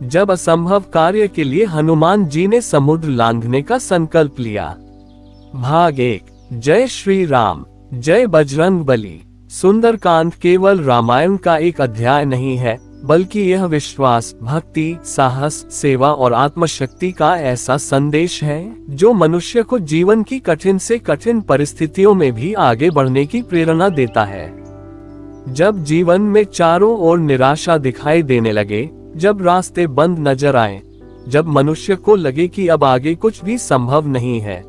जब असंभव कार्य के लिए हनुमान जी ने समुद्र लांघने का संकल्प लिया। भाग 1। जय श्री राम, जय बजरंग बली। सुंदरकांड केवल रामायण का एक अध्याय नहीं है, बल्कि यह विश्वास, भक्ति, साहस, सेवा और आत्मशक्ति का ऐसा संदेश है जो मनुष्य को जीवन की कठिन से कठिन परिस्थितियों में भी आगे बढ़ने की प्रेरणा देता है। जब जीवन में चारों ओर निराशा दिखाई देने लगे, जब रास्ते बंद नजर आए, जब मनुष्य को लगे कि अब आगे कुछ भी संभव नहीं है,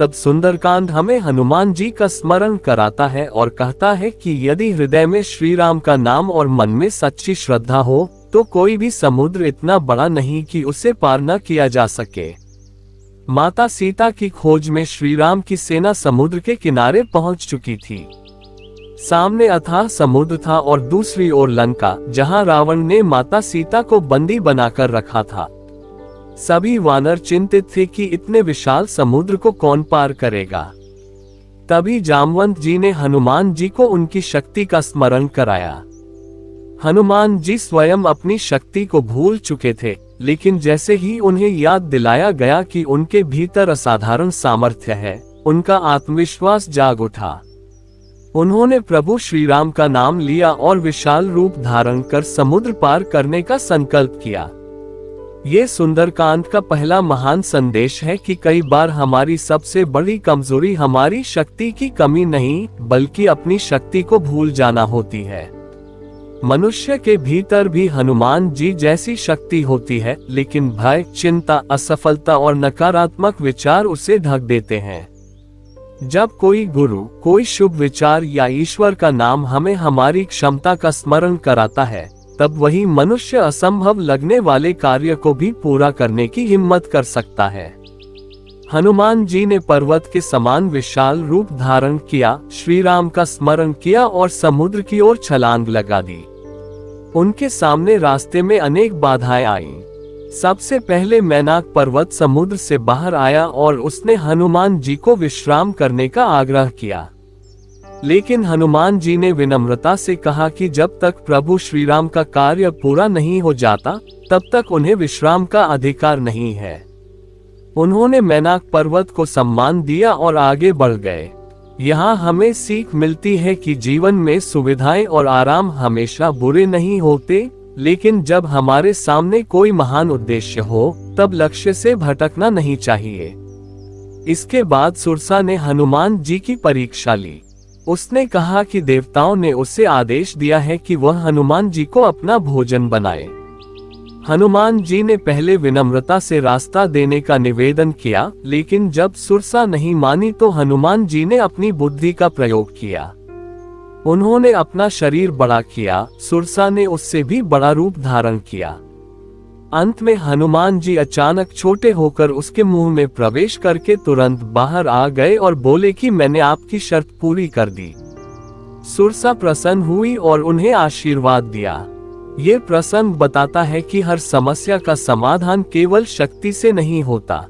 तब सुंदरकांड हमें हनुमान जी का स्मरण कराता है और कहता है कि यदि हृदय में श्री राम का नाम और मन में सच्ची श्रद्धा हो, तो कोई भी समुद्र इतना बड़ा नहीं कि उसे पार न किया जा सके। माता सीता की खोज में श्री राम की सेना समुद्र के किनारे पहुंच चुकी थी। सामने अथाह समुद्र था और दूसरी ओर लंका, जहां रावण ने माता सीता को बंदी बनाकर रखा था। सभी वानर चिंतित थे कि इतने विशाल समुद्र को कौन पार करेगा। तभी जामवंत जी ने हनुमान जी को उनकी शक्ति का स्मरण कराया। हनुमान जी स्वयं अपनी शक्ति को भूल चुके थे, लेकिन जैसे ही उन्हें याद दिलाया गया कि उनके भीतर असाधारण सामर्थ्य है, उनका आत्मविश्वास जाग उठा। उन्होंने प्रभु श्री राम का नाम लिया और विशाल रूप धारण कर समुद्र पार करने का संकल्प किया। ये सुंदरकांड का पहला महान संदेश है कि कई बार हमारी सबसे बड़ी कमजोरी हमारी शक्ति की कमी नहीं, बल्कि अपनी शक्ति को भूल जाना होती है। मनुष्य के भीतर भी हनुमान जी जैसी शक्ति होती है, लेकिन भय, चिंता, असफलता और नकारात्मक विचार उसे ढक देते हैं। जब कोई गुरु, कोई शुभ विचार या ईश्वर का नाम हमें हमारी क्षमता का स्मरण कराता है, तब वही मनुष्य असंभव लगने वाले कार्य को भी पूरा करने की हिम्मत कर सकता है। हनुमान जी ने पर्वत के समान विशाल रूप धारण किया, श्री राम का स्मरण किया और समुद्र की ओर छलांग लगा दी। उनके सामने रास्ते में अनेक बाधाएं आईं। सबसे पहले मैनाक पर्वत समुद्र से बाहर आया और उसने हनुमान जी को विश्राम करने का आग्रह किया। लेकिन हनुमान जी ने विनम्रता से कहा कि जब तक प्रभु श्री राम का कार्य पूरा नहीं हो जाता, तब तक उन्हें विश्राम का अधिकार नहीं है। उन्होंने मैनाक पर्वत को सम्मान दिया और आगे बढ़ गए। यहाँ हमें सीख मिलती है कि जीवन में सुविधाएं और आराम हमेशा बुरे नहीं होते, लेकिन जब हमारे सामने कोई महान उद्देश्य हो, तब लक्ष्य से भटकना नहीं चाहिए। इसके बाद सुरसा ने हनुमान जी की परीक्षा ली। उसने कहा कि देवताओं ने उसे आदेश दिया है कि वह हनुमान जी को अपना भोजन बनाए। हनुमान जी ने पहले विनम्रता से रास्ता देने का निवेदन किया, लेकिन जब सुरसा नहीं मानी तो हनुमान जी ने अपनी बुद्धि का प्रयोग किया। उन्होंने अपना शरीर बड़ा किया, सुरसा ने उससे भी बड़ा रूप धारण किया। अंत में हनुमान जी अचानक छोटे होकर उसके मुंह में प्रवेश करके तुरंत बाहर आ गए और बोले कि मैंने आपकी शर्त पूरी कर दी। सुरसा प्रसन्न हुई और उन्हें आशीर्वाद दिया। ये प्रसंग बताता है कि हर समस्या का समाधान केवल शक्ति से नहीं होता।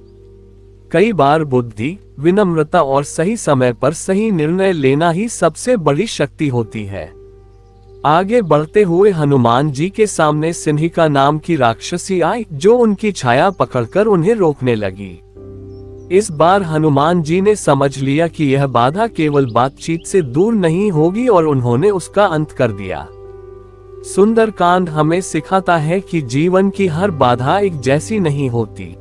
कई बार बुद्धि, विनम्रता और सही समय पर सही निर्णय लेना ही सबसे बड़ी शक्ति होती है। आगे बढ़ते हुए हनुमान जी के सामने सिंहिका नाम की राक्षसी आई, जो उनकी छाया पकड़कर उन्हें रोकने लगी। इस बार हनुमान जी ने समझ लिया कि यह बाधा केवल बातचीत से दूर नहीं होगी और उन्होंने उसका अंत कर दिया। सुंदरकांड हमें सिखाता है कि जीवन की हर बाधा एक जैसी नहीं होती।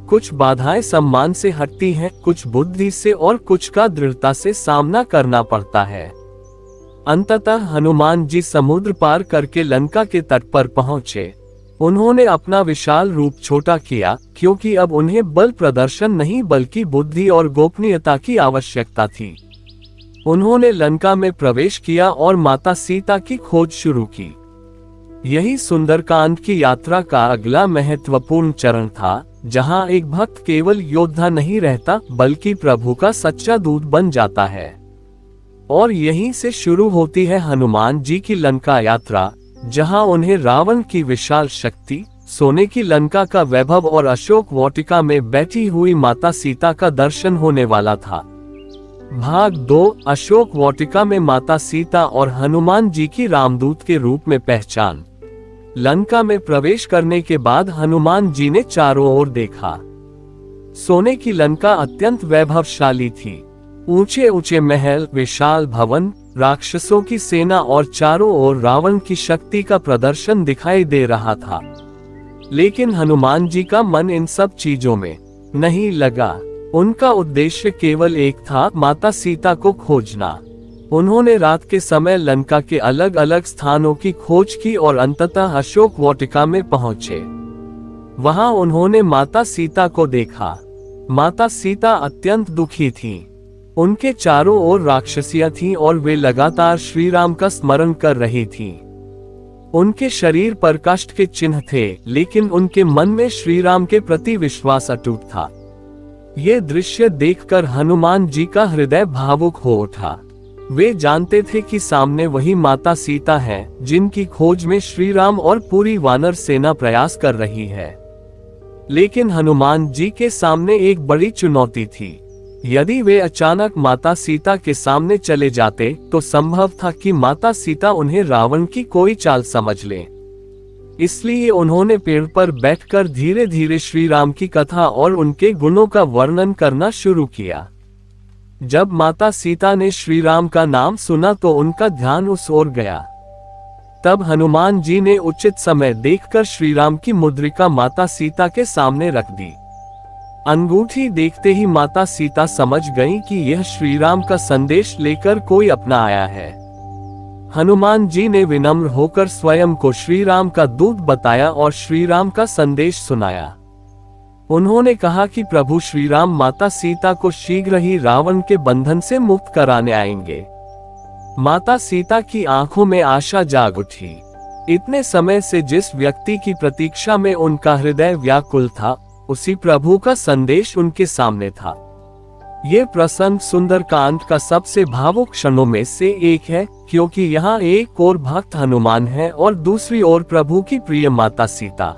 कुछ बाधाएं सम्मान से हटती हैं, कुछ बुद्धि से और कुछ का दृढ़ता से सामना करना पड़ता है। अंततः हनुमान जी समुद्र पार करके लंका के तट पर पहुंचे। उन्होंने अपना विशाल रूप छोटा किया, क्योंकि अब उन्हें बल प्रदर्शन नहीं बल्कि बुद्धि और गोपनीयता की आवश्यकता थी। उन्होंने लंका में प्रवेश किया और माता सीता की खोज शुरू की। यही सुंदरकांड की यात्रा का अगला महत्वपूर्ण चरण था, जहां एक भक्त केवल योद्धा नहीं रहता, बल्कि प्रभु का सच्चा दूत बन जाता है। और यहीं से शुरू होती है हनुमान जी की लंका यात्रा, जहां उन्हें रावण की विशाल शक्ति, सोने की लंका का वैभव और अशोक वाटिका में बैठी हुई माता सीता का दर्शन होने वाला था। भाग 2, अशोक वाटिका में माता सीता और हनुमान जी की रामदूत के रूप में पहचान। लंका में प्रवेश करने के बाद हनुमान जी ने चारों ओर देखा। सोने की लंका अत्यंत वैभवशाली थी। ऊंचे ऊंचे महल, विशाल भवन, राक्षसों की सेना और चारों ओर रावण की शक्ति का प्रदर्शन दिखाई दे रहा था। लेकिन हनुमान जी का मन इन सब चीजों में नहीं लगा। उनका उद्देश्य केवल एक था, माता सीता को खोजना। उन्होंने रात के समय लंका के अलग अलग स्थानों की खोज की और अंततः अशोक वाटिका में पहुंचे। वहां उन्होंने माता सीता को देखा। माता सीता अत्यंत दुखी थीं। उनके चारों ओर राक्षसियां थीं और वे लगातार श्री राम का स्मरण कर रही थीं। उनके शरीर पर कष्ट के चिन्ह थे, लेकिन उनके मन में श्री राम के प्रति विश्वास अटूट था। ये दृश्य देखकर हनुमान जी का हृदय भावुक हो उठा। वे जानते थे कि सामने वही माता सीता है, जिनकी खोज में श्री राम और पूरी वानर सेना प्रयास कर रही है। लेकिन हनुमान जी के सामने एक बड़ी चुनौती थी। यदि वे अचानक माता सीता के सामने चले जाते तो संभव था कि माता सीता उन्हें रावण की कोई चाल समझ ले। इसलिए उन्होंने पेड़ पर बैठकर धीरे धीरे श्री राम की कथा और उनके गुणों का वर्णन करना शुरू किया। जब माता सीता ने श्री राम का नाम सुना तो उनका ध्यान उस ओर गया। तब हनुमान जी ने उचित समय देखकर श्री राम की मुद्रिका माता सीता के सामने रख दी। अंगूठी देखते ही माता सीता समझ गईं कि यह श्री राम का संदेश लेकर कोई अपना आया है। हनुमान जी ने विनम्र होकर स्वयं को श्री राम का दूत बताया और श्री राम का संदेश सुनाया। उन्होंने कहा कि प्रभु श्री राम माता सीता को शीघ्र ही रावण के बंधन से मुक्त कराने आएंगे। माता सीता की आंखों में आशा जाग उठी। इतने समय से जिस व्यक्ति की प्रतीक्षा में उनका हृदय व्याकुल था, उसी प्रभु का संदेश उनके सामने था। ये प्रसंग सुंदरकांड का सबसे भावुक क्षणों में से एक है, क्योंकि यहाँ एक ओर भक्त हनुमान है और दूसरी ओर प्रभु की प्रिय माता सीता।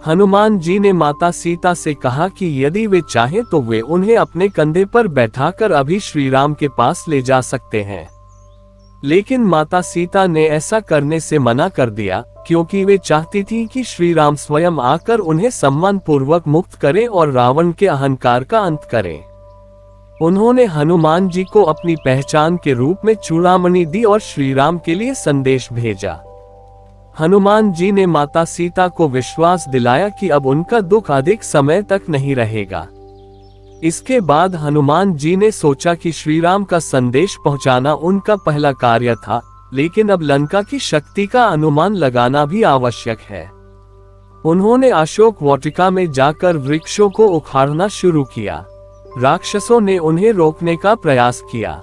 हनुमान जी ने माता सीता से कहा कि यदि वे चाहें तो वे उन्हें अपने कंधे पर बैठाकर अभी श्री राम के पास ले जा सकते हैं। लेकिन माता सीता ने ऐसा करने से मना कर दिया, क्योंकि वे चाहती थीं कि श्री राम स्वयं आकर उन्हें सम्मान पूर्वक मुक्त करें और रावण के अहंकार का अंत करें। उन्होंने हनुमान जी को अपनी पहचान के रूप में चूड़ामणि दी और श्री राम के लिए संदेश भेजा। हनुमान जी ने माता सीता को विश्वास दिलाया कि अब उनका दुख अधिक समय तक नहीं रहेगा। इसके बाद हनुमान जी ने सोचा कि श्री राम का संदेश पहुंचाना उनका पहला कार्य था, लेकिन अब लंका की शक्ति का अनुमान लगाना भी आवश्यक है। उन्होंने अशोक वाटिका में जाकर वृक्षों को उखाड़ना शुरू किया। राक्षसों ने उन्हें रोकने का प्रयास किया।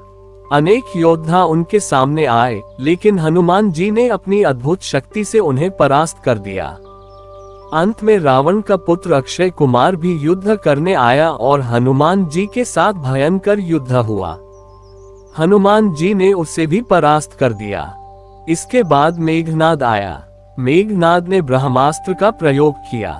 अनेक योद्धा उनके सामने आए, लेकिन हनुमान जी ने अपनी अद्भुत शक्ति से उन्हें परास्त कर दिया। अंत में रावण का पुत्र अक्षय कुमार भी युद्ध करने आया और हनुमान जी के साथ भयंकर युद्ध हुआ। हनुमान जी ने उसे भी परास्त कर दिया। इसके बाद मेघनाद आया। मेघनाद ने ब्रह्मास्त्र का प्रयोग किया।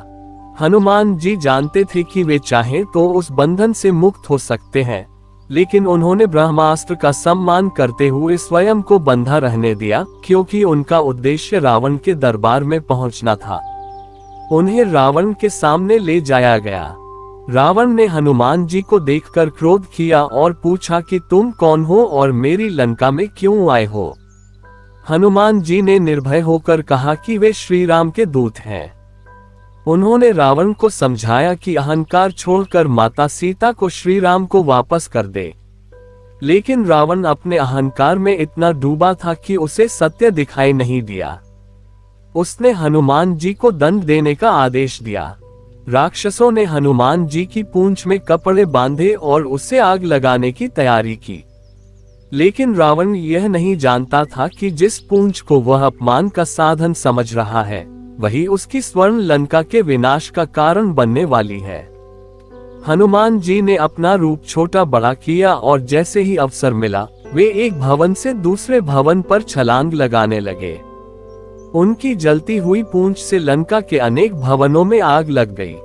हनुमान जी जानते थे कि वे चाहें तो उस बंधन से मुक्त हो सकते हैं, लेकिन उन्होंने ब्रह्मास्त्र का सम्मान करते हुए स्वयं को बंधा रहने दिया, क्योंकि उनका उद्देश्य रावण के दरबार में पहुंचना था। उन्हें रावण के सामने ले जाया गया। रावण ने हनुमान जी को देखकर क्रोध किया और पूछा कि तुम कौन हो और मेरी लंका में क्यों आए हो। हनुमान जी ने निर्भय होकर कहा कि वे श्री राम के दूत हैं। उन्होंने रावण को समझाया कि अहंकार छोड़कर माता सीता को श्री राम को वापस कर दे। लेकिन रावण अपने अहंकार में इतना डूबा था कि उसे सत्य दिखाई नहीं दिया। उसने हनुमान जी को दंड देने का आदेश दिया। राक्षसों ने हनुमान जी की पूंछ में कपड़े बांधे और उसे आग लगाने की तैयारी की। लेकिन रावण यह नहीं जानता था कि जिस पूंछ को वह अपमान का साधन समझ रहा है, वही उसकी स्वर्ण लंका के विनाश का कारण बनने वाली है। हनुमान जी ने अपना रूप छोटा बड़ा किया और जैसे ही अवसर मिला, वे एक भवन से दूसरे भवन पर छलांग लगाने लगे। उनकी जलती हुई पूंछ से लंका के अनेक भवनों में आग लग गई।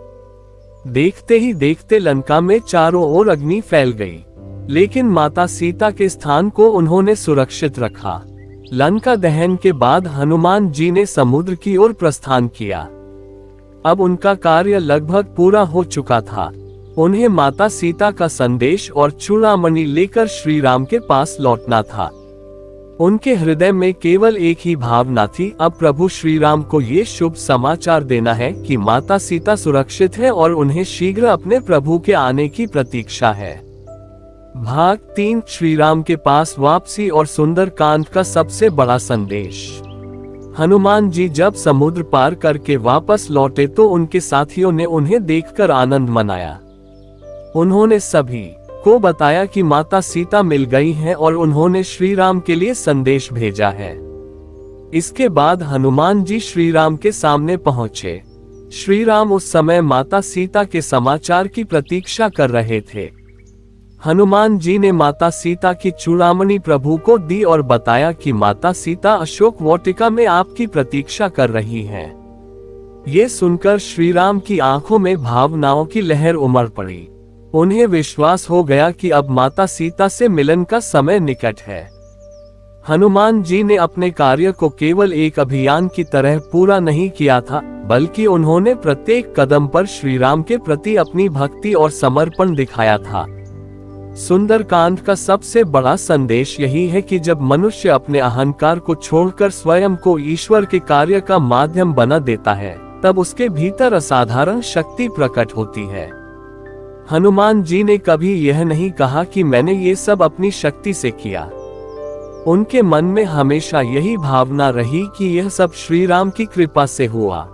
देखते ही देखते लंका में चारों ओर अग्नि फैल गई, लेकिन माता सीता के स्थान को उन्होंने सुरक्षित रखा। लंका दहन के बाद हनुमान जी ने समुद्र की ओर प्रस्थान किया। अब उनका कार्य लगभग पूरा हो चुका था। उन्हें माता सीता का संदेश और चूड़ामणि लेकर श्री राम के पास लौटना था। उनके हृदय में केवल एक ही भावना थी, अब प्रभु श्री राम को ये शुभ समाचार देना है कि माता सीता सुरक्षित है और उन्हें शीघ्र अपने प्रभु के आने की प्रतीक्षा है। भाग 3 श्री राम के पास वापसी और सुंदरकांड का सबसे बड़ा संदेश। हनुमान जी जब समुद्र पार करके वापस लौटे तो उनके साथियों ने उन्हें देखकर आनंद मनाया। उन्होंने सभी को बताया कि माता सीता मिल गई हैं और उन्होंने श्री राम के लिए संदेश भेजा है। इसके बाद हनुमान जी श्री राम के सामने पहुंचे। श्री राम उस समय माता सीता के समाचार की प्रतीक्षा कर रहे थे। हनुमान जी ने माता सीता की चूड़ामणि प्रभु को दी और बताया कि माता सीता अशोक वाटिका में आपकी प्रतीक्षा कर रही हैं। ये सुनकर श्री राम की आंखों में भावनाओं की लहर उमड़ पड़ी। उन्हें विश्वास हो गया कि अब माता सीता से मिलन का समय निकट है। हनुमान जी ने अपने कार्य को केवल एक अभियान की तरह पूरा नहीं किया था, बल्कि उन्होंने प्रत्येक कदम पर श्री राम के प्रति अपनी भक्ति और समर्पण दिखाया था। सुंदरकांड का सबसे बड़ा संदेश यही है कि जब मनुष्य अपने अहंकार को छोड़कर स्वयं को ईश्वर के कार्य का माध्यम बना देता है, तब उसके भीतर असाधारण शक्ति प्रकट होती है। हनुमान जी ने कभी यह नहीं कहा कि मैंने ये सब अपनी शक्ति से किया। उनके मन में हमेशा यही भावना रही कि यह सब श्री राम की कृपा से हुआ।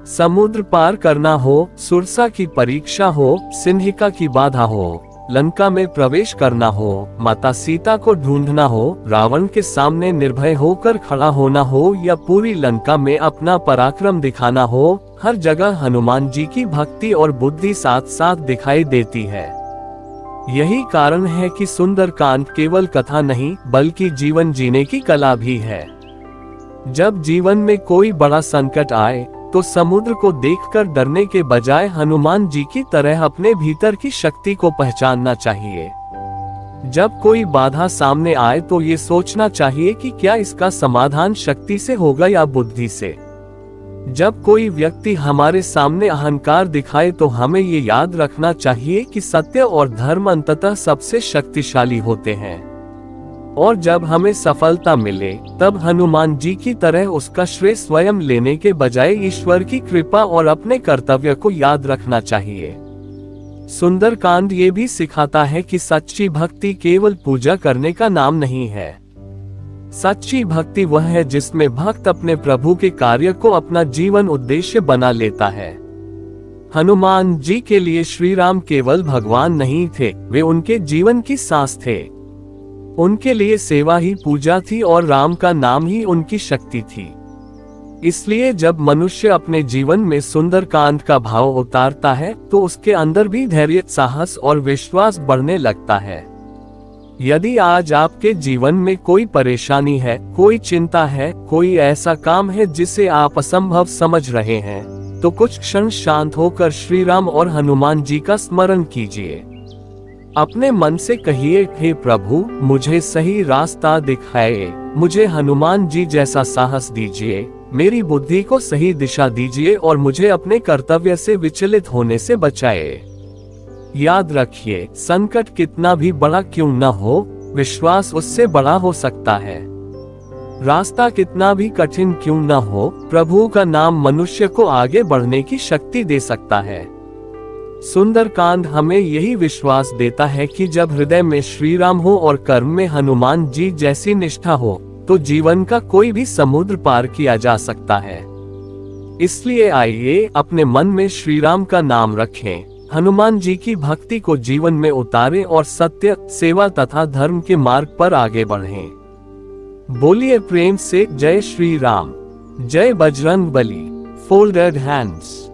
समुद्र पार करना हो, सुरसा की परीक्षा हो, सिंहिका की बाधा हो, लंका में प्रवेश करना हो, माता सीता को ढूंढना हो, रावण के सामने निर्भय होकर खड़ा होना हो या पूरी लंका में अपना पराक्रम दिखाना हो, हर जगह हनुमान जी की भक्ति और बुद्धि साथ साथ दिखाई देती है। यही कारण है कि सुंदरकांड केवल कथा नहीं बल्कि जीवन जीने की कला भी है। जब जीवन में कोई बड़ा संकट आए तो समुद्र को देखकर डरने के बजाय हनुमान जी की तरह अपने भीतर की शक्ति को पहचानना चाहिए। जब कोई बाधा सामने आए तो ये सोचना चाहिए कि क्या इसका समाधान शक्ति से होगा या बुद्धि से। जब कोई व्यक्ति हमारे सामने अहंकार दिखाए तो हमें ये याद रखना चाहिए कि सत्य और धर्म अंततः सबसे शक्तिशाली होते हैं। और जब हमें सफलता मिले तब हनुमान जी की तरह उसका श्रेय स्वयं लेने के बजाय ईश्वर की कृपा और अपने कर्तव्य को याद रखना चाहिए। सुंदरकांड ये भी सिखाता है कि सच्ची भक्ति केवल पूजा करने का नाम नहीं है। सच्ची भक्ति वह है जिसमें भक्त अपने प्रभु के कार्य को अपना जीवन उद्देश्य बना लेता है। हनुमान जी के लिए श्री राम केवल भगवान नहीं थे, वे उनके जीवन की सांस थे। उनके लिए सेवा ही पूजा थी और राम का नाम ही उनकी शक्ति थी। इसलिए जब मनुष्य अपने जीवन में सुंदरकांड का भाव उतारता है तो उसके अंदर भी धैर्य, साहस और विश्वास बढ़ने लगता है। यदि आज आपके जीवन में कोई परेशानी है, कोई चिंता है, कोई ऐसा काम है जिसे आप असंभव समझ रहे हैं, तो कुछ क्षण शांत होकर श्री राम और हनुमान जी का स्मरण कीजिए। अपने मन से कहिए, हे प्रभु, मुझे सही रास्ता दिखाए, मुझे हनुमान जी जैसा साहस दीजिए, मेरी बुद्धि को सही दिशा दीजिए और मुझे अपने कर्तव्य से विचलित होने से बचाए। याद रखिए, संकट कितना भी बड़ा क्यों न हो, विश्वास उससे बड़ा हो सकता है। रास्ता कितना भी कठिन क्यों न हो, प्रभु का नाम मनुष्य को आगे बढ़ने की शक्ति दे सकता है। सुंदरकांड हमें यही विश्वास देता है कि जब हृदय में श्री राम हो और कर्म में हनुमान जी जैसी निष्ठा हो, तो जीवन का कोई भी समुद्र पार किया जा सकता है। इसलिए आइए अपने मन में श्री राम का नाम रखें, हनुमान जी की भक्ति को जीवन में उतारें और सत्य, सेवा तथा धर्म के मार्ग पर आगे बढ़ें। बोलिए प्रेम से जय श्री राम, जय बजरंग बली। Folded hands.